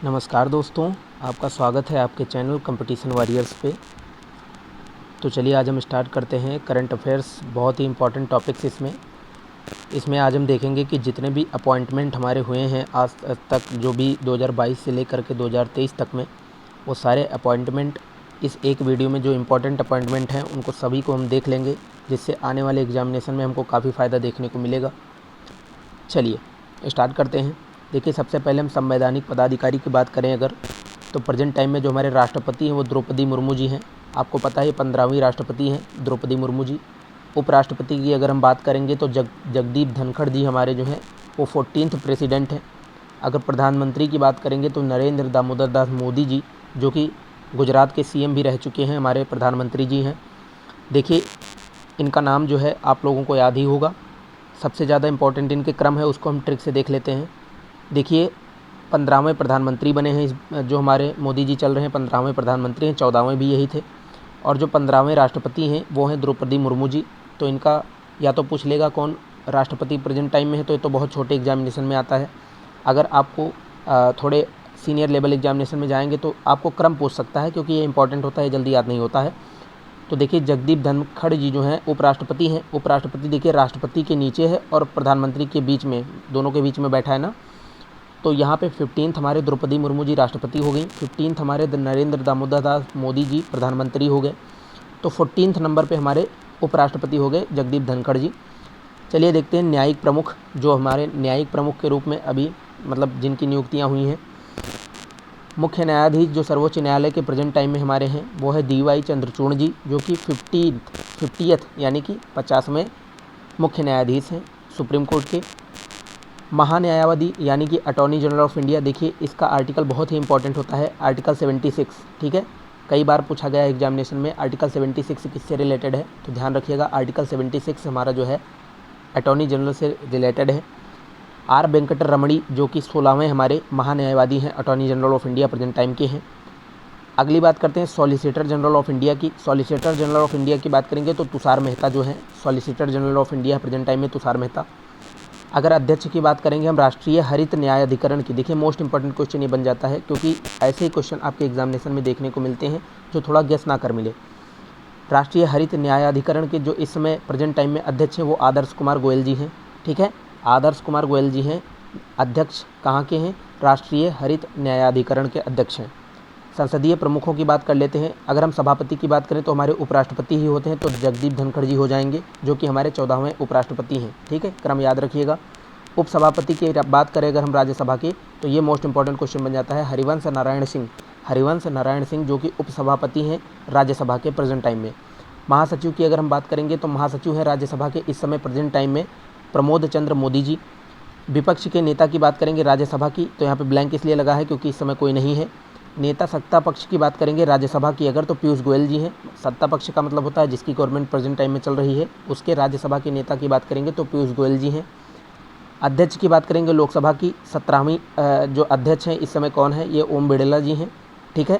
नमस्कार दोस्तों, आपका स्वागत है आपके चैनल कंपटीशन वॉरियर्स पे। तो चलिए आज हम स्टार्ट करते हैं करंट अफेयर्स। बहुत ही इंपॉर्टेंट टॉपिक्स इसमें आज हम देखेंगे कि जितने भी अपॉइंटमेंट हमारे हुए हैं आज तक, जो भी 2022 से लेकर के 2023 तक में, वो सारे अपॉइंटमेंट इस एक वीडियो में जो इम्पोर्टेंट अपॉइंटमेंट हैं उनको सभी को हम देख लेंगे, जिससे आने वाले एग्जामिनेशन में हमको काफ़ी फ़ायदा देखने को मिलेगा। चलिए स्टार्ट करते हैं। देखिए, सबसे पहले हम संवैधानिक पदाधिकारी की बात करें अगर, तो प्रेजेंट टाइम में जो हमारे राष्ट्रपति हैं वो द्रौपदी मुर्मू जी हैं। आपको पता है 15वीं राष्ट्रपति हैं द्रौपदी मुर्मू जी। उपराष्ट्रपति की अगर हम बात करेंगे तो जगदीप धनखड़ जी हमारे जो हैं वो 14th प्रेसिडेंट हैं। अगर प्रधानमंत्री की बात करेंगे तो नरेंद्र दामोदर दास मोदी जी, जो कि गुजरात के CM भी रह चुके हैं, हमारे प्रधानमंत्री जी हैं। देखिए, इनका नाम जो है आप लोगों को याद ही होगा। सबसे ज़्यादा इम्पोर्टेंट इनके क्रम है, उसको हम ट्रिक से देख लेते हैं। देखिए, 15वें प्रधानमंत्री बने हैं जो हमारे मोदी जी चल रहे हैं, 15वें प्रधानमंत्री हैं, 14वें भी यही थे। और जो 15वें राष्ट्रपति हैं वो हैं द्रौपदी मुर्मू जी। तो इनका या तो पूछ लेगा कौन राष्ट्रपति प्रेजेंट टाइम में है, तो ये तो बहुत छोटे एग्जामिनेशन में आता है। अगर आपको थोड़े सीनियर लेवल एग्जामिनेशन में जाएंगे तो आपको क्रम पूछ सकता है, क्योंकि ये इंपॉर्टेंट होता है, जल्दी याद नहीं होता है। तो देखिए, जगदीप धनखड़ जी जो हैं उपराष्ट्रपति हैं। उपराष्ट्रपति देखिए राष्ट्रपति के नीचे है और प्रधानमंत्री के बीच में, दोनों के बीच में बैठा है ना। तो यहाँ पे 15th हमारे द्रौपदी मुर्मू जी राष्ट्रपति हो गई, 15th हमारे नरेंद्र दामोदर दास मोदी जी प्रधानमंत्री हो गए। तो 14th नंबर पे हमारे उपराष्ट्रपति हो गए जगदीप धनखड़ जी। चलिए देखते हैं न्यायिक प्रमुख, जो हमारे न्यायिक प्रमुख के रूप में अभी मतलब जिनकी नियुक्तियाँ हुई हैं। मुख्य न्यायाधीश जो सर्वोच्च न्यायालय के प्रेजेंट टाइम में हमारे हैं वो है DY चंद्रचूड़ जी, जो कि 50th यानी कि 50वें मुख्य न्यायाधीश हैं सुप्रीम कोर्ट के। महान्यायवादी यानी कि अटॉर्नी जनरल ऑफ इंडिया, देखिए इसका आर्टिकल बहुत ही इंपॉर्टेंट होता है, आर्टिकल 76। ठीक है, कई बार पूछा गया एग्जामिनेशन में आर्टिकल 76 किससे रिलेटेड है, तो ध्यान रखिएगा आर्टिकल 76 हमारा जो है अटॉर्नी जनरल से रिलेटेड है। R वेंकट रमणी जो कि 16वें हमारे महान्यायवादी हैं, attorney general of India present time के हैं। अगली बात करते हैं सॉलिसिटर जनरल ऑफ इंडिया की। सॉलिसिटर जनरल ऑफ इंडिया की बात करेंगे तो तुषार मेहता जो है solicitor general of India present time में, तुषार मेहता। अगर अध्यक्ष की बात करेंगे हम राष्ट्रीय हरित न्याय अधिकरण की, देखिए मोस्ट इंपॉर्टेंट क्वेश्चन ये बन जाता है, क्योंकि ऐसे ही क्वेश्चन आपके एग्जामिनेशन में देखने को मिलते हैं जो थोड़ा गेस ना कर मिले। राष्ट्रीय हरित न्याय अधिकरण के जो इस समय प्रेजेंट टाइम में अध्यक्ष हैं वो आदर्श कुमार गोयल जी हैं। ठीक है, आदर्श कुमार गोयल जी हैं अध्यक्ष, कहाँ के हैं, राष्ट्रीय हरित न्यायाधिकरण के अध्यक्ष हैं। संसदीय प्रमुखों की बात कर लेते हैं। अगर हम सभापति की बात करें तो हमारे उपराष्ट्रपति ही होते हैं, तो जगदीप धनखड़ जी हो जाएंगे, जो कि हमारे 14वें उपराष्ट्रपति हैं। ठीक है, क्रम याद रखिएगा। उपसभापति की बात करें अगर हम राज्यसभा की, तो ये मोस्ट इंपॉर्टेंट क्वेश्चन बन जाता है हरिवंश नारायण सिंह। हरिवंश नारायण सिंह जो कि उपसभापति हैं राज्यसभा के प्रेजेंट टाइम में। महासचिव की अगर हम बात करेंगे तो महासचिव हैं राज्यसभा के इस समय प्रेजेंट टाइम में प्रमोद चंद्र मोदी जी। विपक्ष के नेता की बात करेंगे राज्यसभा की, तो यहाँ पे ब्लैंक इसलिए लगा है क्योंकि इस समय कोई नहीं है। नेता सत्ता पक्ष की बात करेंगे राज्यसभा की अगर, तो पीयूष गोयल जी हैं। सत्ता पक्ष का मतलब होता है जिसकी गवर्नमेंट प्रेजेंट टाइम में चल रही है, उसके राज्यसभा के नेता की बात करेंगे तो पीयूष गोयल जी हैं। अध्यक्ष की बात करेंगे लोकसभा की 17वीं जो अध्यक्ष हैं इस समय कौन है, ये ओम बिड़ला जी हैं। ठीक है,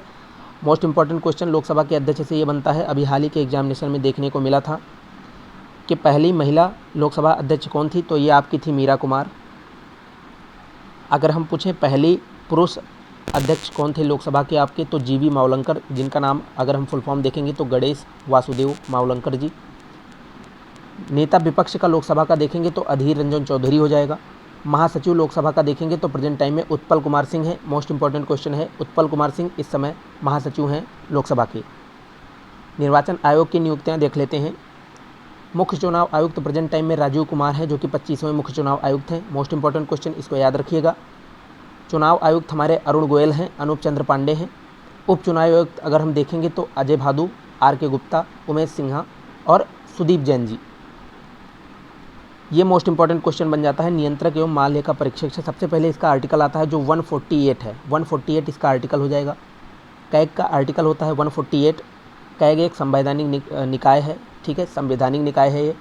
मोस्ट इंपॉर्टेंट क्वेश्चन लोकसभा के अध्यक्ष से ये बनता है, अभी हाल ही के एग्जामिनेशन में देखने को मिला था कि पहली महिला लोकसभा अध्यक्ष कौन थी, तो ये आपकी थी मीरा कुमार। अगर हम पूछें पहली पुरुष अध्यक्ष कौन थे लोकसभा के आपके, तो GV मावलंकर, जिनका नाम अगर हम फुल फॉर्म देखेंगे तो गणेश वासुदेव मावलंकर जी। नेता विपक्ष का लोकसभा का देखेंगे तो अधीर रंजन चौधरी हो जाएगा। महासचिव लोकसभा का देखेंगे तो प्रेजेंट टाइम में उत्पल कुमार सिंह है। मोस्ट इंपॉर्टेंट क्वेश्चन है, उत्पल कुमार सिंह इस समय महासचिव हैं लोकसभा के। निर्वाचन आयोग की नियुक्तियाँ देख लेते हैं। मुख्य चुनाव आयुक्त प्रेजेंट टाइम में राजीव कुमार हैं, जो कि 25वें मुख्य चुनाव आयुक्त हैं। मोस्ट इंपॉर्टेंट क्वेश्चन, इसको याद रखिएगा। चुनाव आयुक्त हमारे अरुण गोयल हैं, अनूप चंद्र पांडे हैं। उप चुनाव आयुक्त अगर हम देखेंगे तो अजय भादु, RK गुप्ता, उमेश सिन्हा और सुदीप जैन जी। ये मोस्ट इंपॉर्टेंट क्वेश्चन बन जाता है नियंत्रक एवं माल लेखा परीक्षक से। सबसे पहले इसका आर्टिकल आता है जो 148 है, 148 इसका आर्टिकल हो जाएगा। कैग का आर्टिकल होता है 148। कैग एक संवैधानिक निकाय है। ठीक है, संवैधानिक निकाय है ये।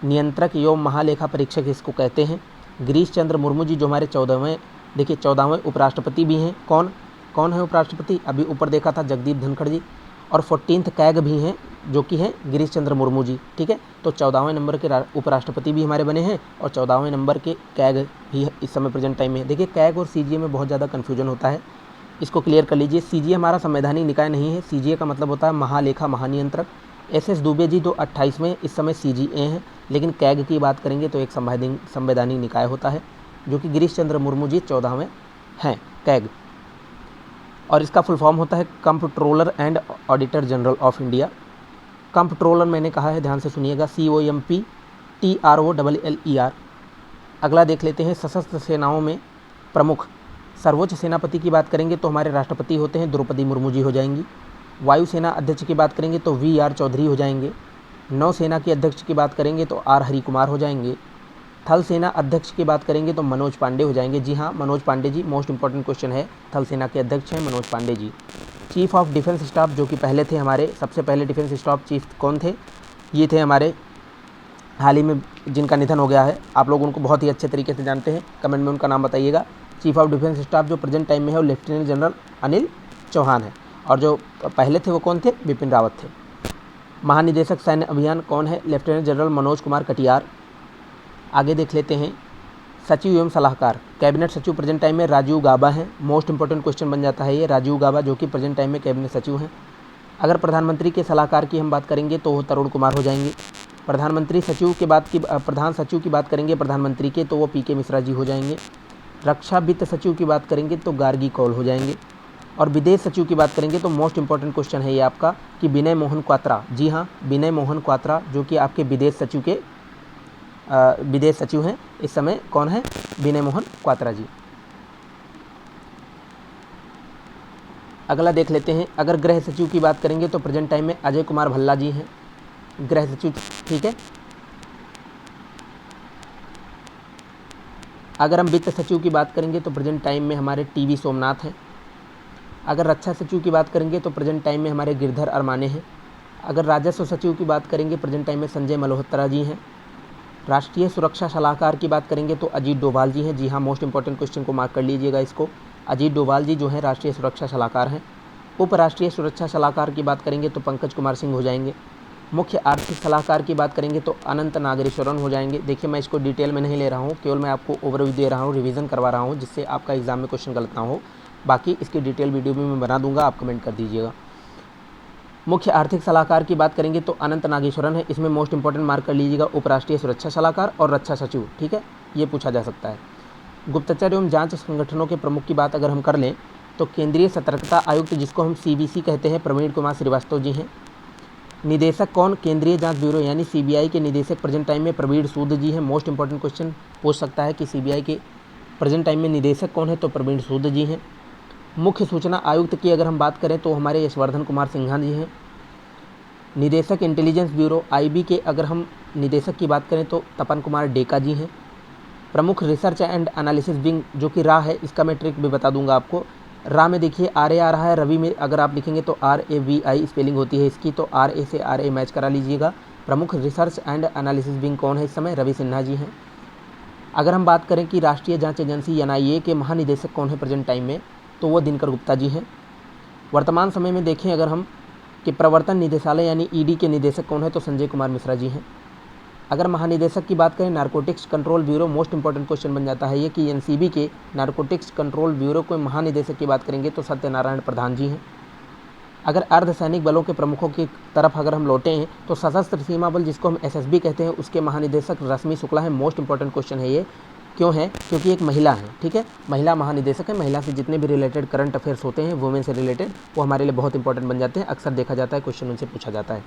नियंत्रक एवं महालेखा परीक्षक इसको कहते हैं। गिरीश चंद्र मुर्मू जी जो हमारे 14वें, देखिए 14वें उपराष्ट्रपति भी हैं। कौन कौन है उपराष्ट्रपति, अभी ऊपर देखा था जगदीप धनखड़ जी। और 14th कैग भी हैं जो कि हैं गिरीश चंद्र मुर्मू जी। ठीक है, तो 14वें नंबर के उपराष्ट्रपति भी हमारे बने हैं और 14वें नंबर के कैग भी इस समय प्रेजेंट टाइम में। देखिए कैग और CGA में बहुत ज़्यादा कन्फ्यूजन होता है। इसको क्लियर कर लीजिए। सीजीए हमारा संवैधानिक निकाय नहीं है। सीजीए का मतलब होता है महालेखा महानियंत्रक। एसएस दुबे जी 28वें इस समय सीजीए हैं। लेकिन कैग की बात करेंगे तो एक संवैधानिक निकाय होता है, जो कि गिरीश चंद्र मुर्मू जी 14वें हैं, कैग। और इसका फुल फॉर्म होता है comptroller and auditor general of India. Comptroller मैंने कहा है, ध्यान से सुनिएगा, COMPTROLLER। अगला देख लेते हैं सशस्त्र सेनाओं में प्रमुख। सर्वोच्च सेनापति की बात करेंगे तो हमारे राष्ट्रपति होते हैं, द्रौपदी मुर्मू जी हो जाएंगी। वायुसेना अध्यक्ष की बात करेंगे तो VR चौधरी हो जाएंगे। नौसेना के अध्यक्ष की बात करेंगे तो R हरिकुमार हो जाएंगे। थल सेना अध्यक्ष की बात करेंगे तो मनोज पांडे हो जाएंगे। जी हाँ, Manoj Pandey ji, most important question है, थल सेना के अध्यक्ष हैं Manoj Pandey ji. Chief of defence staff जो कि पहले थे हमारे, सबसे पहले डिफेंस स्टाफ चीफ कौन थे? ये थे हमारे हाल ही में जिनका निधन हो गया है, आप लोग उनको बहुत ही अच्छे तरीके से जानते हैं, कमेंट में उनका नाम बताइएगा। चीफ ऑफ डिफेंस स्टाफ जो प्रेजेंट टाइम में है वो लेफ्टिनेंट जनरल अनिल चौहान है, और जो पहले थे वो कौन थे? बिपिन रावत थे। महानिदेशक सैन्य अभियान कौन है? Lieutenant general Manoj Kumar Katiyar. आगे देख लेते हैं सचिव एवं सलाहकार। कैबिनेट सचिव प्रेजेंट टाइम में राजीव गाबा हैं। मोस्ट इंपॉर्टेंट क्वेश्चन बन जाता है ये, राजीव गाबा जो कि प्रेजेंट टाइम में कैबिनेट सचिव हैं। अगर प्रधानमंत्री के सलाहकार की हम बात करेंगे तो वो तरुण कुमार हो जाएंगे। प्रधान सचिव की बात करेंगे प्रधानमंत्री के तो वो PK मिश्रा जी हो जाएंगे। रक्षा वित्त सचिव की बात करेंगे तो गार्गी कौल हो जाएंगे। और विदेश सचिव की बात करेंगे तो मोस्ट इंपॉर्टेंट क्वेश्चन है ये आपका कि विनय मोहन क्वात्रा। जी हाँ, विनय मोहन क्वात्रा जो कि आपके विदेश सचिव हैं इस समय, कौन है? विनय मोहन क्वात्रा जी। अगला देख लेते हैं, अगर गृह सचिव की बात करेंगे तो प्रेजेंट टाइम में अजय कुमार भल्ला जी हैं गृह सचिव, ठीक है। अगर हम वित्त सचिव की बात करेंगे तो प्रेजेंट टाइम में हमारे TV सोमनाथ हैं। अगर रक्षा सचिव की बात करेंगे तो प्रेजेंट टाइम में हमारे गिरधर अरमाने हैं। अगर राजस्व सचिव की बात करेंगे प्रेजेंट टाइम में संजय मल्होत्रा जी हैं। राष्ट्रीय सुरक्षा सलाहकार की बात करेंगे तो अजीत डोभाल जी हैं। जी हाँ, मोस्ट इंपॉर्टेंट क्वेश्चन को मार्क कर लीजिएगा इसको, अजीत डोभाल जी जो हैं राष्ट्रीय सुरक्षा सलाहकार हैं। उप राष्ट्रीय सुरक्षा सलाहकार की बात करेंगे तो पंकज कुमार सिंह हो जाएंगे। मुख्य आर्थिक सलाहकार की बात करेंगे तो अनंत नागेश्वरन हो जाएंगे। देखिए, मैं इसको डिटेल में नहीं ले रहा हूँ, केवल मैं आपको ओवरव्यू दे रहा हूँ, रिवीजन करवा रहा हूँ, जिससे आपका एग्जाम में क्वेश्चन गलत ना हो। बाकी इसकी डिटेल वीडियो भी मैं बना दूंगा, आप कमेंट कर दीजिएगा। मुख्य आर्थिक सलाहकार की बात करेंगे तो अनंत नागेश्वरन है, इसमें मोस्ट इंपॉर्टेंट मार्क कर लीजिएगा, उपराष्ट्रीय सुरक्षा सलाहकार और रक्षा सचिव, ठीक है, ये पूछा जा सकता है। गुप्तचर एवं जांच संगठनों के प्रमुख की बात अगर हम कर लें तो केंद्रीय सतर्कता आयुक्त जिसको हम CBC कहते हैं, प्रवीण कुमार श्रीवास्तव जी हैं। निदेशक कौन? केंद्रीय जांच ब्यूरो यानी CBI के निदेशक प्रेजेंट टाइम में प्रवीण सूद जी हैं। मोस्ट इंपॉर्टेंट क्वेश्चन पूछ सकता है कि CBI के प्रेजेंट टाइम में निदेशक कौन है, तो प्रवीण सूद जी हैं। मुख्य सूचना आयुक्त की अगर हम बात करें तो हमारे यशवर्धन कुमार सिन्हा जी हैं। निदेशक इंटेलिजेंस ब्यूरो IB के अगर हम निदेशक की बात करें तो तपन कुमार डेका जी हैं। प्रमुख रिसर्च एंड एनालिसिस विंग जो कि RA है, इसका मैं ट्रिक भी बता दूंगा आपको। RA में देखिए RA आ रहा है, रवि में अगर आप लिखेंगे तो RAVI स्पेलिंग होती है इसकी, तो RA से RA मैच करा लीजिएगा। प्रमुख रिसर्च एंड एनालिसिस विंग कौन है इस समय? रवि सिन्हा जी हैं। अगर हम बात करें कि राष्ट्रीय जांच एजेंसी NIA के महानिदेशक कौन है प्रेजेंट टाइम में, तो वो दिनकर गुप्ता जी हैं। वर्तमान समय में देखें अगर हम कि प्रवर्तन निदेशालय यानी ED के निदेशक कौन है, तो संजय कुमार मिश्रा जी हैं। अगर महानिदेशक की बात करें narcotics control bureau, most important question बन जाता है ये कि NCB के नारकोटिक्स कंट्रोल ब्यूरो के महानिदेशक की बात करेंगे तो सत्यनारायण प्रधान जी हैं। अगर अर्धसैनिक बलों के प्रमुखों की तरफ अगर हम लौटे हैं तो सशस्त्र सीमा बल जिसको हम SSB कहते हैं उसके महानिदेशक रश्मि शुक्ला है। मोस्ट इंपॉर्टेंट क्वेश्चन है ये, क्यों है? क्योंकि एक महिला है, ठीक है, महिला महानिदेशक है। महिला से जितने भी रिलेटेड करंट अफेयर्स होते हैं वुमेन से रिलेटेड, वो हमारे लिए बहुत इंपॉर्टेंट बन जाते हैं, अक्सर देखा जाता है क्वेश्चन उनसे पूछा जाता है।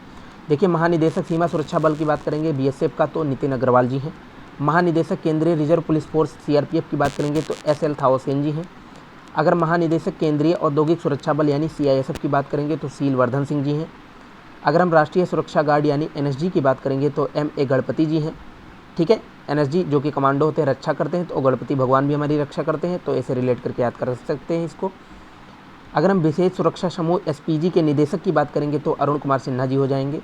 देखिए, महानिदेशक सीमा सुरक्षा बल की बात करेंगे BSF का तो नितिन अग्रवाल जी हैं। महानिदेशक केंद्रीय रिजर्व पुलिस फोर्स CRPF की बात करेंगे तो SL थावरसेन जी हैं। अगर महानिदेशक केंद्रीय औद्योगिक सुरक्षा बल यानी CISF की बात करेंगे तो सील वर्धन सिंह जी हैं। अगर हम राष्ट्रीय सुरक्षा गार्ड यानी NSG की बात करेंगे तो MA गणपति जी हैं, ठीक है। NSG जो कि कमांडो होते हैं, रक्षा करते हैं, तो गणपति भगवान भी हमारी रक्षा करते हैं, तो ऐसे रिलेट करके याद कर सकते हैं इसको। अगर हम विशेष सुरक्षा समूह SPG के निदेशक की बात करेंगे तो अरुण कुमार सिन्हा जी हो जाएंगे।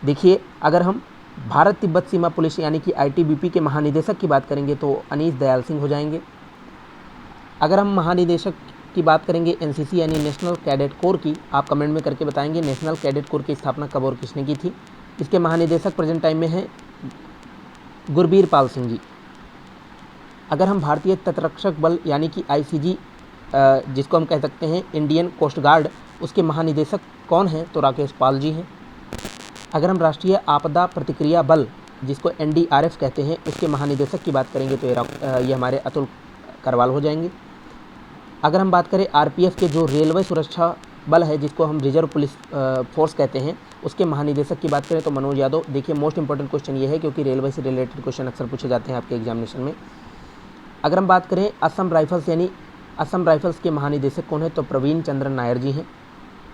देखिए, अगर हम भारत तिब्बत सीमा पुलिस यानी कि ITBP के महानिदेशक की बात करेंगे तो अनीश दयाल सिंह हो जाएंगे। अगर हम महानिदेशक की बात करेंगे NCC यानी नेशनल कैडेट कोर की, आप कमेंट में करके बताएंगे नेशनल कैडेट कोर की स्थापना कब और किसने की थी। इसके महानिदेशक प्रेजेंट टाइम में हैं गुरबीर पाल सिंह जी। अगर हम भारतीय तटरक्षक बल यानी कि ICG जिसको हम कह सकते हैं इंडियन कोस्ट गार्ड, उसके महानिदेशक कौन हैं? तो राकेश पाल जी हैं। अगर हम राष्ट्रीय आपदा प्रतिक्रिया बल, जिसको NDRF कहते हैं, उसके महानिदेशक की बात करेंगे तो ये हमारे अतुल करवाल हो जाएंगे। अगर हम बात करें RPF के जो रेलवे सुरक्षा बल है, जिसको हम रिजर्व पुलिस फोर्स कहते हैं, उसके महानिदेशक की बात करें तो मनोज यादव। देखिए मोस्ट इंपॉर्टेंट क्वेश्चन ये है क्योंकि रेलवे से रिलेटेड क्वेश्चन अक्सर पूछे जाते हैं आपके एग्जामिनेशन में। अगर हम बात करें असम राइफल्स यानी असम राइफल्स के महानिदेशक कौन है? तो प्रवीण चंद्रन नायर जी हैं।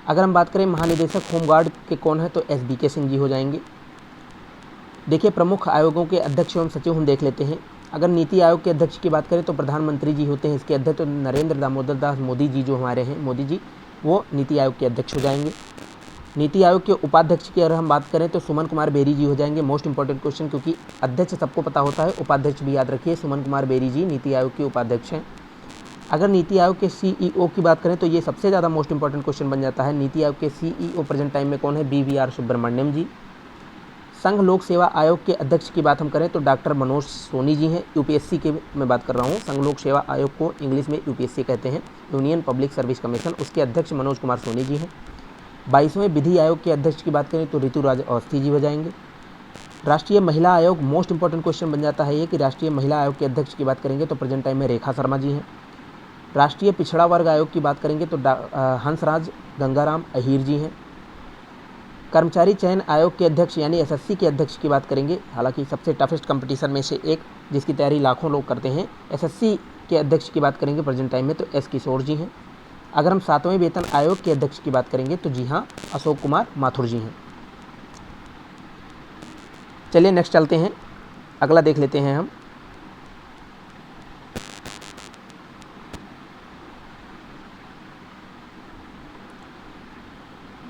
अगर हम बात करें महानिदेशक होमगार्ड के कौन है? तो SBK सिंह जी हो जाएंगे। देखिए प्रमुख आयोगों के अध्यक्ष एवं सचिव हम देख लेते हैं। अगर नीति आयोग के अध्यक्ष की बात करें तो प्रधानमंत्री जी होते हैं इसके अध्यक्ष। तो नरेंद्र दामोदर दास मोदी जी जो हमारे हैं, मोदी जी, वो नीति आयोग के अध्यक्ष हो जाएंगे। नीति आयोग के उपाध्यक्ष की अगर हम बात करें तो सुमन कुमार बेरी जी हो जाएंगे। मोस्ट इंपॉर्टेंट क्वेश्चन, क्योंकि अध्यक्ष सबको पता होता है, उपाध्यक्ष भी याद रखिए। सुमन कुमार बेरी जी नीति आयोग के उपाध्यक्ष हैं। अगर नीति आयोग के CEO की बात करें तो ये सबसे ज़्यादा मोस्ट इंपॉर्टेंट क्वेश्चन बन जाता है। नीति आयोग के CEO प्रेजेंट टाइम में कौन है? BVR सुब्रमण्यम जी। संघ लोक सेवा आयोग के अध्यक्ष की बात हम करें तो डॉक्टर मनोज सोनी जी हैं। UPSC की मैं बात कर रहा हूँ। संघ लोक सेवा आयोग को इंग्लिश में UPSC कहते हैं, यूनियन पब्लिक सर्विस कमीशन, उसके अध्यक्ष मनोज कुमार सोनी जी हैं। 22वें विधि आयोग के अध्यक्ष की बात करें तो ऋतुराज अवस्थी जी हो जाएंगे। राष्ट्रीय महिला आयोग, मोस्ट इंपॉर्टेंट क्वेश्चन बन जाता है ये कि राष्ट्रीय महिला आयोग के अध्यक्ष की बात करेंगे तो प्रेजेंट टाइम में रेखा शर्मा जी हैं। राष्ट्रीय पिछड़ा वर्ग आयोग की बात करेंगे तो हंसराज गंगाराम अहीर जी हैं। कर्मचारी चयन आयोग के अध्यक्ष यानी SSC के अध्यक्ष की बात करेंगे, हालांकि सबसे टफेस्ट कंपटीशन में से एक जिसकी तैयारी लाखों लोग करते हैं, SSC के अध्यक्ष की बात करेंगे प्रेजेंट टाइम में तो S किशोर जी हैं। अगर हम 7वें वेतन आयोग के अध्यक्ष की बात करेंगे तो जी हाँ, अशोक कुमार माथुर जी हैं। चलिए नेक्स्ट चलते हैं, अगला देख लेते हैं हम।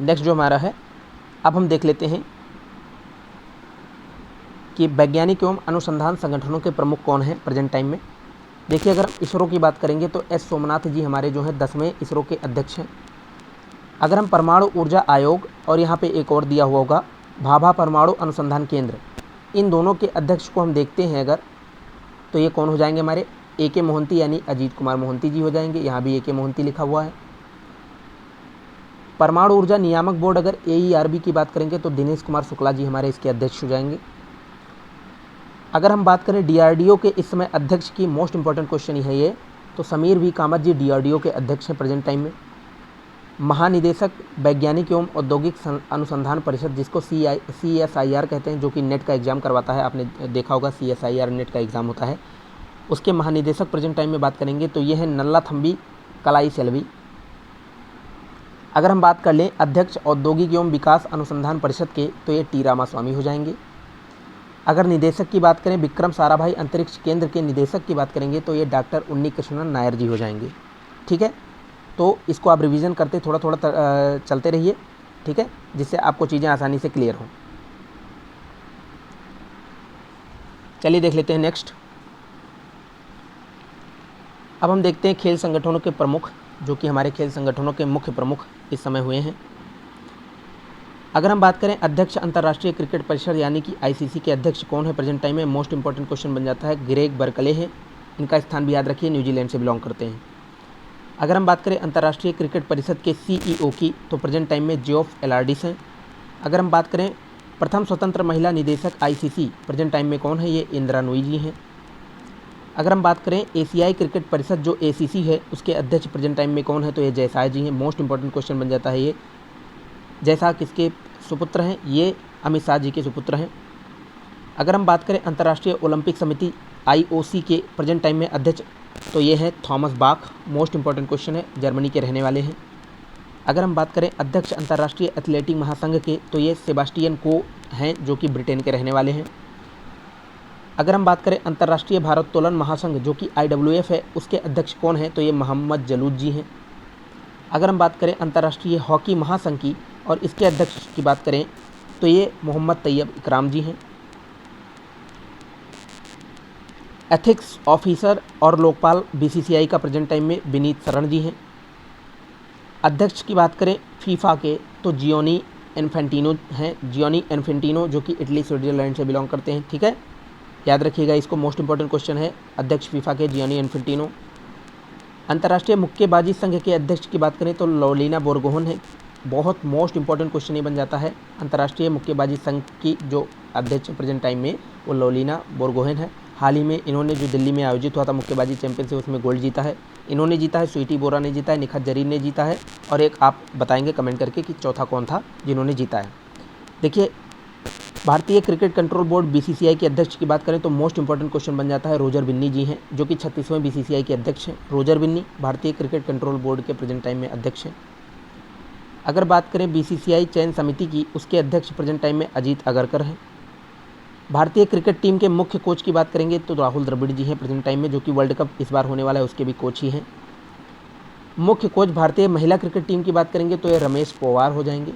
नेक्स्ट जो हमारा है, अब हम देख लेते हैं कि वैज्ञानिक एवं अनुसंधान संगठनों के प्रमुख कौन हैं प्रेजेंट टाइम में। देखिए अगर हम इसरो की बात करेंगे तो S सोमनाथ जी हमारे जो हैं 10वें इसरो के अध्यक्ष हैं। अगर हम परमाणु ऊर्जा आयोग और यहाँ पे एक और दिया हुआ होगा भाभा परमाणु अनुसंधान केंद्र, इन दोनों के अध्यक्ष को हम देखते हैं अगर, तो ये कौन हो जाएंगे? हमारे AK मोहंती यानी अजीत कुमार मोहंती जी हो जाएंगे। यहाँ भी AK मोहंती लिखा हुआ है। परमाणु ऊर्जा नियामक बोर्ड अगर AERB की बात करेंगे तो दिनेश कुमार शुक्ला जी हमारे इसके अध्यक्ष हो जाएंगे। अगर हम बात करें DRDO के इस समय अध्यक्ष की, मोस्ट इंपॉर्टेंट क्वेश्चन है ये, तो समीर V कामत जी DRDO के अध्यक्ष हैं प्रेजेंट टाइम में। महानिदेशक वैज्ञानिक एवं औद्योगिक अनुसंधान परिषद, जिसको CSIR कहते हैं, जो कि नेट का एग्जाम करवाता है, आपने देखा होगा CSIR नेट का एग्ज़ाम होता है, उसके महानिदेशक प्रेजेंट टाइम में बात करेंगे तो ये है नल्लाथम्बी कलाई सेल्वी। अगर हम बात कर लें अध्यक्ष औद्योगिक एवं विकास अनुसंधान परिषद के तो ये T रामास्वामी हो जाएंगे। अगर निदेशक की बात करें विक्रम साराभाई अंतरिक्ष केंद्र के निदेशक की बात करेंगे तो ये डॉक्टर उन्नी कृष्णन नायर जी हो जाएंगे। ठीक है, तो इसको आप रिवीजन करते थोड़ा थोड़ा चलते रहिए, ठीक है, जिससे आपको चीज़ें आसानी से क्लियर हों। चलिए देख लेते हैं नेक्स्ट। अब हम देखते हैं खेल संगठनों के प्रमुख, जो कि हमारे खेल संगठनों के मुख्य प्रमुख इस समय हुए हैं। अगर हम बात करें अध्यक्ष अंतर्राष्ट्रीय क्रिकेट परिषद यानी कि ICC के अध्यक्ष कौन है प्रेजेंट टाइम में, मोस्ट इंपॉर्टेंट क्वेश्चन बन जाता है, ग्रेग बर्कले हैं। इनका स्थान भी याद रखिए, न्यूजीलैंड से बिलोंग करते हैं। अगर हम बात करें अंतर्राष्ट्रीय क्रिकेट परिषद के CEO की तो प्रेजेंट टाइम में जियोफ एलार्डिस हैं। अगर हम बात करें प्रथम स्वतंत्र महिला निदेशक ICC प्रेजेंट टाइम में कौन है, ये इंदिरा नूई जी हैं। अगर हम बात करें एशियाई क्रिकेट परिषद जो ACC है, उसके अध्यक्ष प्रेजेंट टाइम में कौन है, तो ये जयसाय जी हैं। मोस्ट इंपॉर्टेंट क्वेश्चन बन जाता है ये। जयसाय किसके सुपुत्र हैं, ये अमित शाह जी के सुपुत्र हैं। अगर हम बात करें अंतर्राष्ट्रीय ओलंपिक समिति IOC के प्रेजेंट टाइम में अध्यक्ष तो ये हैं थॉमस बाख। मोस्ट इंपॉर्टेंट क्वेश्चन है, जर्मनी के रहने वाले हैं। अगर हम बात करें अध्यक्ष अंतर्राष्ट्रीय एथलेटिक महासंघ के तो ये सेबास्टियन को हैं, जो कि ब्रिटेन के रहने वाले हैं। अगर हम बात करें अंतर्राष्ट्रीय भारोत्तोलन महासंघ जो कि IWF है, उसके अध्यक्ष कौन हैं, तो ये मोहम्मद जलूद जी हैं। अगर हम बात करें अंतर्राष्ट्रीय हॉकी महासंघ की और इसके अध्यक्ष की बात करें तो ये मोहम्मद तैयब इकराम जी हैं। एथिक्स ऑफिसर और लोकपाल BCCI का प्रेजेंट टाइम में विनीत शरण जी हैं। अध्यक्ष की बात करें फीफा के तो जियोनी इन्फेंटिनो हैं, जियोनी इन्फेंटिनो, जो कि इटली स्विट्जरलैंड से बिलोंग करते हैं। ठीक है, याद रखिएगा इसको, मोस्ट इंपॉर्टेंट क्वेश्चन है, अध्यक्ष फीफा के जियोनी इन्फेंटिनो। अंतर्राष्ट्रीय मुक्केबाजी संघ के अध्यक्ष की बात करें तो लोलिना बोरगोहेन है। बहुत मोस्ट इंपॉर्टेंट क्वेश्चन ये बन जाता है। अंतर्राष्ट्रीय मुक्केबाजी संघ की जो अध्यक्ष प्रेजेंट टाइम में वो लोलिना बोरगोहेन है। हाल ही में इन्होंने जो दिल्ली में आयोजित हुआ था मुक्केबाजी चैंपियनशिप उसमें गोल्ड जीता है। इन्होंने जीता है, स्वीटी बोरा ने जीता है, निखत जरीन ने जीता है, और एक आप बताएंगे कमेंट करके कि चौथा कौन था जिन्होंने जीता है। देखिए, भारतीय क्रिकेट कंट्रोल बोर्ड बीसीसीआई के अध्यक्ष की बात करें तो मोस्ट इंपॉर्टेंट क्वेश्चन बन जाता है, रोजर बिन्नी जी हैं, जो कि 36वें बीसीसीआई के अध्यक्ष हैं। रोजर बिन्नी भारतीय क्रिकेट कंट्रोल बोर्ड के प्रेजेंट टाइम में अध्यक्ष हैं। अगर बात करें बीसीसीआई चयन समिति की, उसके अध्यक्ष प्रेजेंट टाइम में अजीत अगरकर हैं। भारतीय क्रिकेट टीम के मुख्य कोच की बात करेंगे तो राहुल द्रविड़ जी हैं प्रेजेंट टाइम में, जो कि वर्ल्ड कप इस बार होने वाला है उसके भी कोच ही हैं। मुख्य कोच भारतीय महिला क्रिकेट टीम की बात करेंगे तो ये रमेश पोवार हो जाएंगे।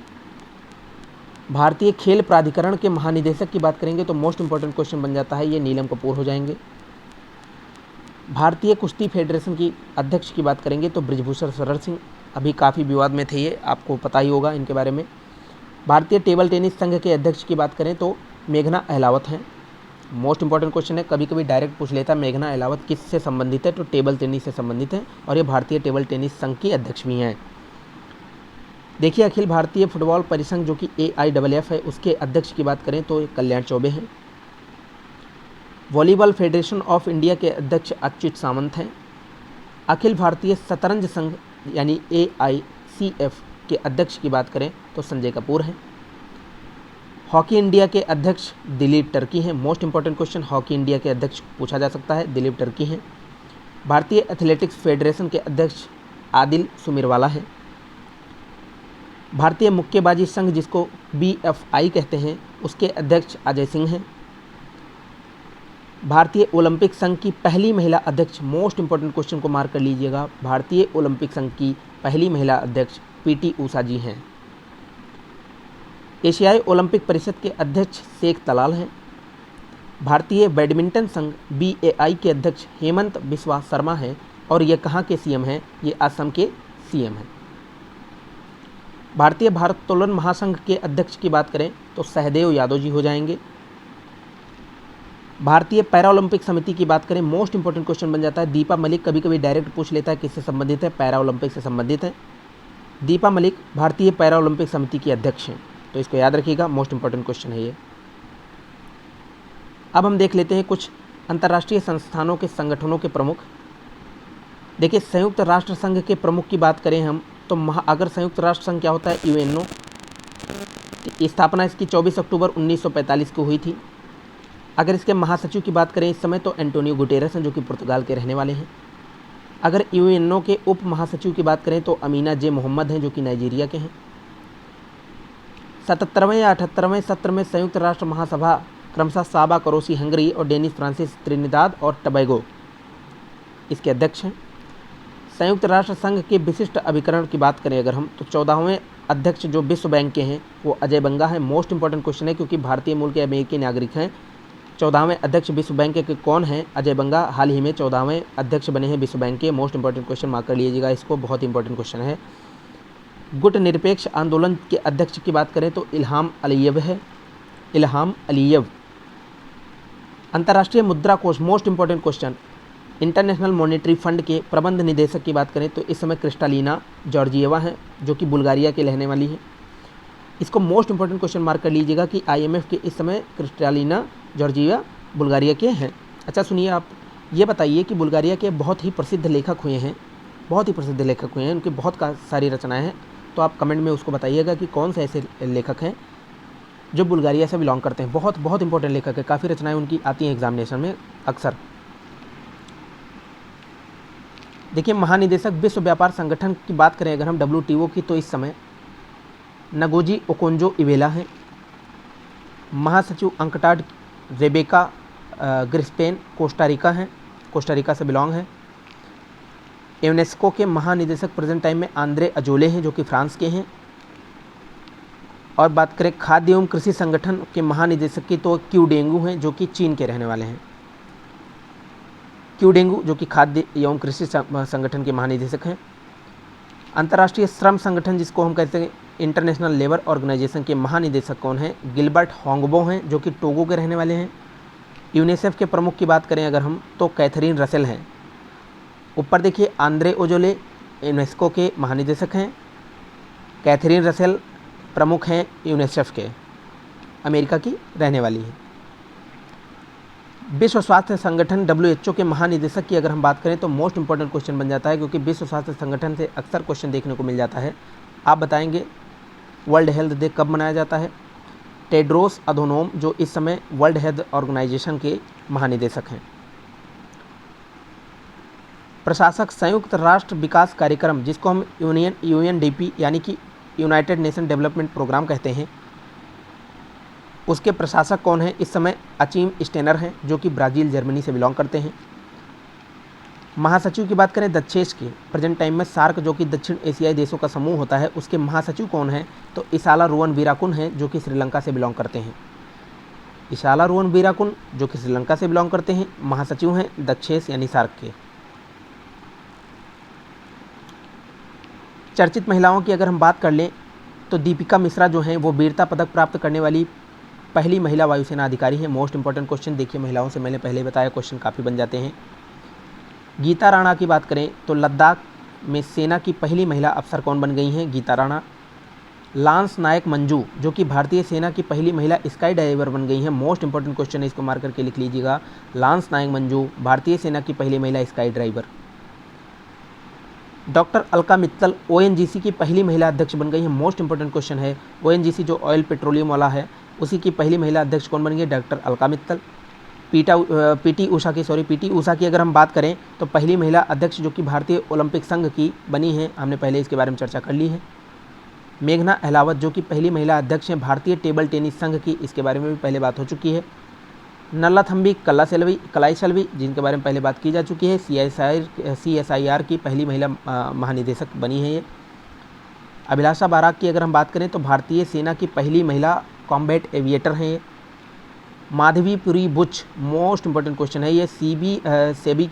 भारतीय खेल प्राधिकरण के महानिदेशक की बात करेंगे तो मोस्ट इंपॉर्टेंट क्वेश्चन बन जाता है, ये नीलम कपूर हो जाएंगे। भारतीय कुश्ती फेडरेशन की अध्यक्ष की बात करेंगे तो बृजभूषण शरण सिंह, अभी काफ़ी विवाद में थे ये, आपको पता ही होगा इनके बारे में। भारतीय टेबल टेनिस संघ के अध्यक्ष की बात करें तो मेघना अहलावत हैं। मोस्ट इंपॉर्टेंट क्वेश्चन है, कभी कभी डायरेक्ट पूछ लेता है मेघना अहलावत किससे संबंधित है, तो टेबल टेनिस से संबंधित है, और ये भारतीय टेबल टेनिस संघ की अध्यक्ष भी हैं। देखिए, अखिल भारतीय फुटबॉल परिसंघ जो कि AIFF है, उसके अध्यक्ष की बात करें तो कल्याण चौबे हैं। वॉलीबॉल फेडरेशन ऑफ इंडिया के अध्यक्ष अच्युत सामंत हैं। अखिल भारतीय शतरंज संघ यानी AICF के अध्यक्ष की बात करें तो संजय कपूर हैं। हॉकी इंडिया के अध्यक्ष दिलीप टर्की हैं। Most important question hockey India के अध्यक्ष पूछा जा सकता है, दिलीप टर्की हैं। भारतीय एथलेटिक्स फेडरेशन के अध्यक्ष आदिल सुमिरवाला हैं। भारतीय मुक्केबाजी संघ जिसको BFI कहते हैं, उसके अध्यक्ष अजय सिंह हैं। भारतीय ओलंपिक संघ की पहली महिला अध्यक्ष, मोस्ट इंपॉर्टेंट क्वेश्चन को मार्क कर लीजिएगा, भारतीय ओलंपिक संघ की पहली महिला अध्यक्ष PT ऊषा जी हैं। एशियाई ओलंपिक परिषद के अध्यक्ष शेख तलाल हैं। भारतीय बैडमिंटन संघ BAI के अध्यक्ष हेमंत बिस्वा शर्मा हैं, और ये कहाँ के CM हैं, ये असम के CM हैं। भारतीय भारोत्तोलन महासंघ के अध्यक्ष की बात करें तो सहदेव यादव जी हो जाएंगे। भारतीय पैरालंपिक समिति की बात करें, मोस्ट इंपॉर्टेंट क्वेश्चन बन जाता है, दीपा मलिक कभी कभी डायरेक्ट पूछ लेता है किससे संबंधित है, पैरालंपिक से संबंधित है। दीपा मलिक भारतीय पैरालंपिक समिति की अध्यक्ष हैं, तो इसको याद रखिएगा, मोस्ट इंपॉर्टेंट क्वेश्चन है ये। अब हम देख लेते हैं कुछ अंतर्राष्ट्रीय संस्थानों के संगठनों के प्रमुख। देखिए, संयुक्त राष्ट्र संघ के प्रमुख की बात करें हम तो अगर संयुक्त राष्ट्र संघ क्या होता है, UNO, स्थापना इसकी 24 अक्टूबर 1945 को हुई थी। अगर इसके महासचिव की बात करें इस समय तो एंटोनियो गुटेरेस हैं, जो कि पुर्तगाल के रहने वाले हैं। अगर UNO के उप महासचिव की बात करें तो अमीना J मोहम्मद हैं, जो कि नाइजीरिया के हैं। 77वें या 78वें सत्र में संयुक्त राष्ट्र महासभा क्रमशः साबा करोसी हंगरी और डेनिस फ्रांसिस त्रिनिदाद और टबैगो इसके अध्यक्ष हैं। संयुक्त राष्ट्र संघ के विशिष्ट अभिकरण की बात करें अगर हम तो 14वें अध्यक्ष जो विश्व बैंक के हैं वो अजय बंगा है। मोस्ट इंपॉर्टेंट क्वेश्चन है क्योंकि भारतीय मूल के अमेरिकी नागरिक हैं। 14वें अध्यक्ष विश्व बैंक के कौन हैं? अजय बंगा हाल ही में 14वें अध्यक्ष बने हैं विश्व बैंक के। मोस्ट इंपॉर्टेंट क्वेश्चन मार्क कर लीजिएगा इसको, बहुत इंपॉर्टेंट क्वेश्चन है। गुट निरपेक्ष आंदोलन के अध्यक्ष की बात करें तो इल्हाम अलीयव है, इल्हाम अलीयव। अंतर्राष्ट्रीय मुद्रा कोष, most important question, international monetary fund के प्रबंध निदेशक की बात करें तो इस समय क्रिस्टालिना जॉर्जिएवा हैं जो कि बुल्गारिया के रहने वाली है। इसको मोस्ट इंपॉर्टेंट क्वेश्चन मार्क कर लीजिएगा कि IMF के इस समय क्रिस्टालिना जॉर्जिएवा बुल्गारिया के हैं। अच्छा सुनिए, आप ये बताइए कि बुल्गारिया के बहुत ही प्रसिद्ध लेखक हुए हैं, बहुत ही प्रसिद्ध लेखक हुए हैं, उनकी बहुत सारी रचनाएं हैं, तो आप कमेंट में उसको बताइएगा कि कौन से ऐसे लेखक हैं जो बुल्गारिया से बिलोंग करते हैं। बहुत बहुत इंपॉर्टेंट लेखक है, काफ़ी रचनाएं उनकी आती हैं एग्जामिनेशन में अक्सर। देखिए, महानिदेशक विश्व व्यापार संगठन की बात करें अगर हम WTO की तो इस समय नगोजी ओकोंजो इवेला हैं। महासचिव अंकटाड रेबेका ग्रिस्पेन कोस्टारिका हैं, कोस्टारिका से बिलोंग है। यूनेस्को के महानिदेशक प्रेजेंट टाइम में आंद्रे अजोले हैं जो कि फ्रांस के हैं। और बात करें खाद्य एवं कृषि संगठन के महानिदेशक की तो क्यू डेंगू हैं जो कि चीन के रहने वाले हैं। क्यू डेंगू जो कि खाद्य एवं कृषि संगठन के महानिदेशक हैं। अंतर्राष्ट्रीय श्रम संगठन जिसको हम कहते हैं इंटरनेशनल लेबर ऑर्गेनाइजेशन के महानिदेशक कौन हैं? गिलबर्ट होंगबो हैं जो कि टोगो के रहने वाले हैं। यूनिसेफ के प्रमुख की बात करें अगर हम तो कैथरीन रसेल हैं। ऊपर देखिए आंद्रे ओजोले यूनेस्को के महानिदेशक हैं। कैथरीन रसेल प्रमुख हैं यूनिसेफ के, अमेरिका की रहने वाली हैं। विश्व स्वास्थ्य संगठन WHO के महानिदेशक की अगर हम बात करें तो मोस्ट इंपॉर्टेंट क्वेश्चन बन जाता है, क्योंकि विश्व स्वास्थ्य संगठन से अक्सर क्वेश्चन देखने को मिल जाता है। आप बताएंगे वर्ल्ड हेल्थ डे कब मनाया जाता है। टेड्रोस अधोनोम जो इस समय वर्ल्ड हेल्थ ऑर्गेनाइजेशन के महानिदेशक हैं। प्रशासक संयुक्त राष्ट्र विकास कार्यक्रम, जिसको हम UNDP यानी कि यूनाइटेड नेशन डेवलपमेंट प्रोग्राम कहते हैं, उसके प्रशासक कौन हैं इस समय? अचीम स्टेनर हैं, जो कि ब्राज़ील जर्मनी से बिलोंग करते हैं। महासचिव की बात करें दक्षेश की, प्रेजेंट टाइम में सार्क जो कि दक्षिण एशियाई देशों का समूह होता है, उसके महासचिव कौन हैं? तो इसाला रुवन वीराकुन हैं, जो कि श्रीलंका से बिलोंग करते हैं। इसाला रुवन वीराकुन जो कि श्रीलंका से बिलोंग करते हैं, महासचिव हैं दक्षेश यानी सार्क के। चर्चित महिलाओं की अगर हम बात कर लें तो दीपिका मिश्रा जो हैं वो वीरता पदक प्राप्त करने वाली पहली महिला वायुसेना अधिकारी हैं। मोस्ट इंपॉर्टेंट क्वेश्चन देखिए, महिलाओं से मैंने पहले बताया क्वेश्चन काफ़ी बन जाते हैं। गीता राणा की बात करें तो लद्दाख में सेना की पहली महिला अफसर कौन बन गई हैं? गीता राणा। लांस नायक मंजू जो कि भारतीय सेना की पहली महिला स्काई डाइवर बन गई हैं। मोस्ट इंपॉर्टेंट क्वेश्चन है, इसको मार्क करके लिख लीजिएगा। लांस नायक मंजू भारतीय सेना की पहली महिला sky driver. Doctor Alka Mittal ONGC की पहली महिला अध्यक्ष बन गई हैं। मोस्ट इंपॉर्टेंट क्वेश्चन है, ONGC जो ऑयल पेट्रोलियम वाला है उसी की पहली महिला अध्यक्ष कौन बन गई? डॉक्टर अलका मित्तल। पीटी ऊषा की अगर हम बात करें तो पहली महिला अध्यक्ष जो कि भारतीय ओलंपिक संघ की बनी हैं, हमने पहले इसके बारे में चर्चा कर ली है। मेघना अहलावत जो कि पहली महिला अध्यक्ष हैं भारतीय टेबल टेनिस संघ की, इसके बारे में भी पहले बात हो चुकी है। नल्लाथम्बी कलाईसेल्वी जिनके बारे में पहले बात की जा चुकी है, CSIR की पहली महिला महानिदेशक बनी है ये। अभिलाषा बाराक की अगर हम बात करें तो भारतीय सेना की पहली महिला कॉम्बैट एविएटर हैं ये। Madhabi Puri Buch, most important question है ये, सेबी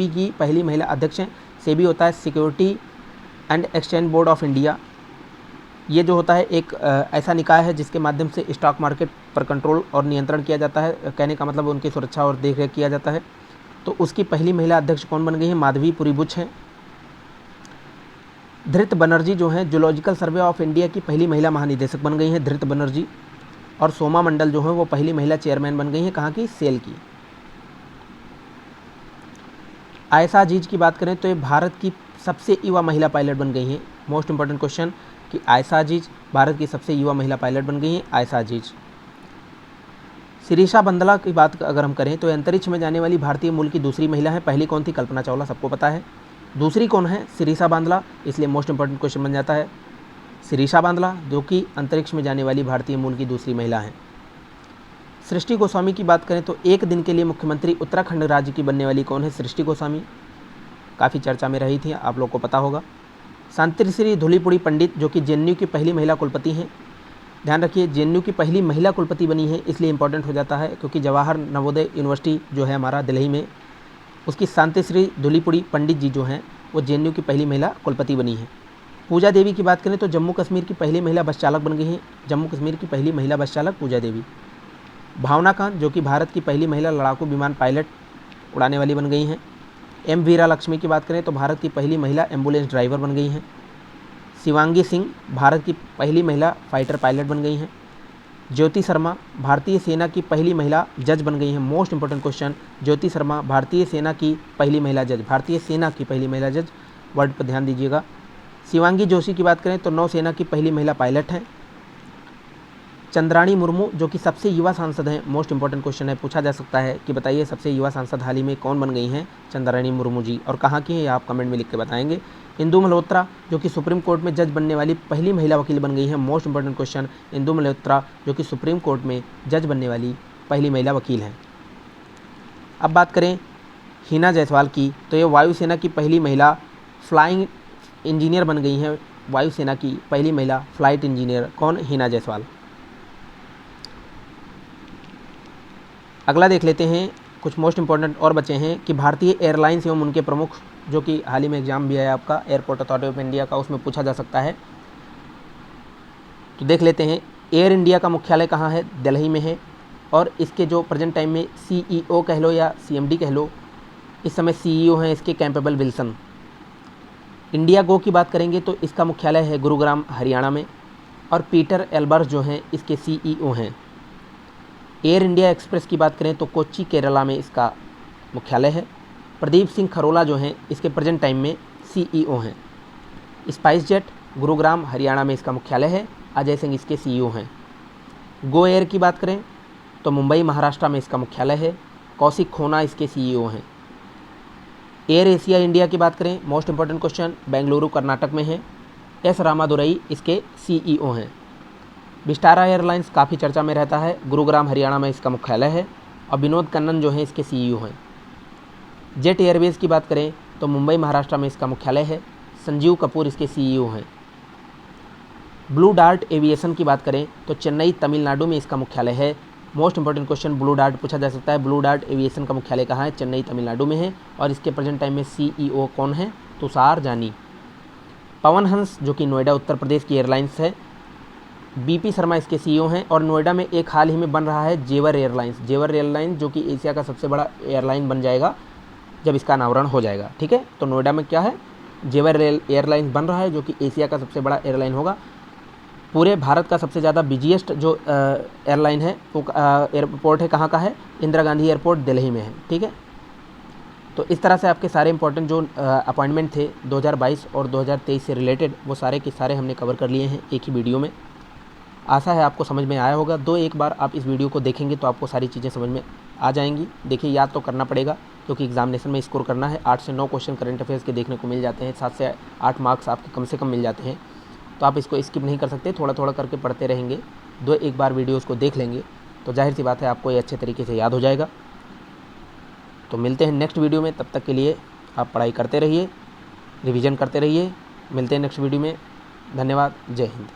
की पहली महिला अध्यक्ष हैं। सेबी होता है security and exchange board of India. ये जो होता है एक ऐसा निकाय है जिसके माध्यम से स्टॉक मार्केट पर कंट्रोल और नियंत्रण किया जाता है, कहने का मतलब उनकी सुरक्षा और देखरेख किया जाता है। तो उसकी पहली महिला अध्यक्ष कौन बन गई है? माधवी पुरी बुच हैं। धृत बनर्जी जो हैं जूलॉजिकल सर्वे ऑफ इंडिया की पहली महिला महानिदेशक बन गई हैं, धृत बनर्जी। और सोमा मंडल जो है वो पहली महिला चेयरमैन बन गई हैं, कहाँ की? सेल की। आयशा अजीज की बात करें तो ये भारत की सबसे युवा महिला पायलट बन गई हैं। मोस्ट इंपॉर्टेंट क्वेश्चन कि आयशा अजीज भारत की सबसे युवा महिला पायलट बन गई हैं, आयशा अजीज। शिरीषा बंदला की बात अगर हम करें तो अंतरिक्ष में जाने वाली भारतीय मूल की दूसरी महिला है। पहली कौन थी? कल्पना चावला, सबको पता है। दूसरी कौन है? शिरीषा बांदला, इसलिए मोस्ट इंपॉर्टेंट क्वेश्चन बन जाता है शिरीषा बांदला जो कि अंतरिक्ष में जाने वाली भारतीय मूल की दूसरी महिला हैं। सृष्टि गोस्वामी की बात करें तो एक दिन के लिए मुख्यमंत्री उत्तराखंड राज्य की बनने वाली कौन है? सृष्टि गोस्वामी, काफ़ी चर्चा में रही थी, आप लोग को पता होगा। शांतिश्री धूलीपुड़ी पंडित जो कि JNU की पहली महिला कुलपति हैं। ध्यान रखिए JNU की पहली महिला कुलपति बनी है, इसलिए इंपॉर्टेंट हो जाता है क्योंकि जवाहर नवोदय यूनिवर्सिटी जो है हमारा दिल्ली में, उसकी शांतिश्री धूलीपुड़ी पंडित जी जो हैं वो JNU की पहली महिला कुलपति बनी है। पूजा देवी की बात करें तो जम्मू कश्मीर की पहली महिला बस चालक बन गई हैं, जम्मू कश्मीर की पहली महिला बस चालक पूजा देवी। भावना कांत जो कि भारत की पहली महिला लड़ाकू विमान पायलट उड़ाने वाली बन गई हैं। M वीरा लक्ष्मी की बात करें तो भारत की पहली महिला एम्बुलेंस ड्राइवर बन गई हैं। शिवांगी सिंह भारत की पहली महिला फाइटर पायलट बन गई हैं। ज्योति शर्मा भारतीय सेना की पहली महिला जज बन गई हैं। Most important question, Jyoti Sharma भारतीय सेना की पहली महिला जज, भारतीय सेना की पहली महिला जज, वर्ड पर ध्यान दीजिएगा। शिवांगी जोशी की बात करें तो नौसेना की पहली महिला पायलट हैं। चंद्राणी मुर्मू जो कि सबसे युवा सांसद हैं, मोस्ट इंपॉर्टेंट क्वेश्चन है, पूछा जा सकता है कि बताइए सबसे युवा सांसद हाल ही में कौन बन गई हैं? चंद्राणी मुर्मू जी, और कहाँ की हैं ये आप कमेंट में लिख के बताएंगे। इंदु मल्होत्रा जो कि सुप्रीम कोर्ट में जज बनने वाली पहली महिला वकील बन गई हैं। Most important question, Indu Malhotra जो कि सुप्रीम कोर्ट में जज बनने वाली पहली महिला वकील हैं। अब बात करें हिना जायसवाल की तो ये वायुसेना की पहली महिला फ्लाइंग इंजीनियर बन गई हैं। वायुसेना की पहली महिला फ्लाइट इंजीनियर कौन? हिना जायसवाल। अगला देख लेते हैं, कुछ मोस्ट इंपॉर्टेंट और बचे हैं कि भारतीय एयरलाइंस एवं उनके प्रमुख, जो कि हाल ही में एग्जाम भी आया आपका एयरपोर्ट अथॉरिटी ऑफ इंडिया का, उसमें पूछा जा सकता है। तो देख लेते हैं, एयर इंडिया का मुख्यालय कहाँ है? दिल्ली में है। और इसके जो प्रेजेंट टाइम में CEO कह लो या CMD कह लो इस समय सीईओ हैं इसके कैंपेबल विल्सन। इंडिया गो की बात करेंगे तो इसका मुख्यालय है गुरुग्राम हरियाणा में, और पीटर एल्बर्स जो हैं इसके सीईओ हैं। एयर इंडिया एक्सप्रेस की बात करें तो कोच्चि केरला में इसका मुख्यालय है। प्रदीप सिंह खरोला जो हैं इसके प्रेजेंट टाइम में सीईओ हैं। स्पाइस जेट गुरुग्राम हरियाणा में इसका मुख्यालय है, अजय सिंह इसके सीईओ हैं। गो एयर की बात करें तो मुंबई महाराष्ट्र में इसका मुख्यालय है, कौशिक खोना इसके सीईओ हैं। एयर एशिया इंडिया की बात करें, most important question, Bengaluru Karnataka में है, एस रामादुरई इसके सीईओ हैं। विस्टारा एयरलाइंस काफ़ी चर्चा में रहता है, गुरुग्राम हरियाणा में इसका मुख्यालय है, और विनोद कन्नन जो हैं इसके सीईओ हैं। जेट एयरवेज़ की बात करें तो मुंबई महाराष्ट्र में इसका मुख्यालय है, संजीव कपूर इसके सीईओ हैं। ब्लू डार्ट एविएशन की बात करें तो चेन्नई तमिलनाडु में इसका मुख्यालय है। Most important question blue dart पूछा जा सकता है, ब्लू डार्ट एविएशन का मुख्यालय कहाँ है? चेन्नई तमिलनाडु में है, और इसके प्रेजेंट टाइम में सीईओ कौन है? तुषार जानी। पवन हंस जो कि नोएडा उत्तर प्रदेश की एयरलाइंस है, बीपी शर्मा इसके सीईओ हैं। और नोएडा में एक हाल ही में बन रहा है जेवर एयरलाइंस, जेवर एयरलाइंस जो कि एशिया का सबसे बड़ा एयरलाइन बन जाएगा जब इसका अनावरण हो जाएगा। ठीक है, तो नोएडा में क्या है? जेवर एयरलाइंस बन रहा है जो कि एशिया का सबसे बड़ा एयरलाइन होगा। पूरे भारत का सबसे ज़्यादा बिजिएस्ट जो एयरलाइन है वो एयरपोर्ट है, कहाँ का है? इंदिरा गांधी एयरपोर्ट दिल्ली में है। ठीक है, तो इस तरह से आपके सारे इंपॉर्टेंट जो अपॉइंटमेंट थे 2022 और 2023 से रिलेटेड, वो सारे के सारे हमने कवर कर लिए हैं एक ही वीडियो में। आशा है आपको समझ में आया होगा। एक बार आप इस वीडियो को देखेंगे तो आपको सारी चीज़ें समझ में आ जाएंगी। देखिए, याद तो करना पड़ेगा क्योंकि एग्जामिनेशन में स्कोर करना है। 8 से 9 क्वेश्चन करंट अफेयर्स के देखने को मिल जाते हैं, 7 से 8 मार्क्स आपके कम से कम मिल जाते हैं। तो आप इसको स्किप नहीं कर सकते, थोड़ा थोड़ा करके पढ़ते रहेंगे। एक बार वीडियोज़ को देख लेंगे तो जाहिर सी बात है आपको ये अच्छे तरीके से याद हो जाएगा। तो मिलते हैं नेक्स्ट वीडियो में, तब तक के लिए आप पढ़ाई करते रहिए, रिवीजन करते रहिए। मिलते हैं नेक्स्ट वीडियो में। धन्यवाद, जय हिंद।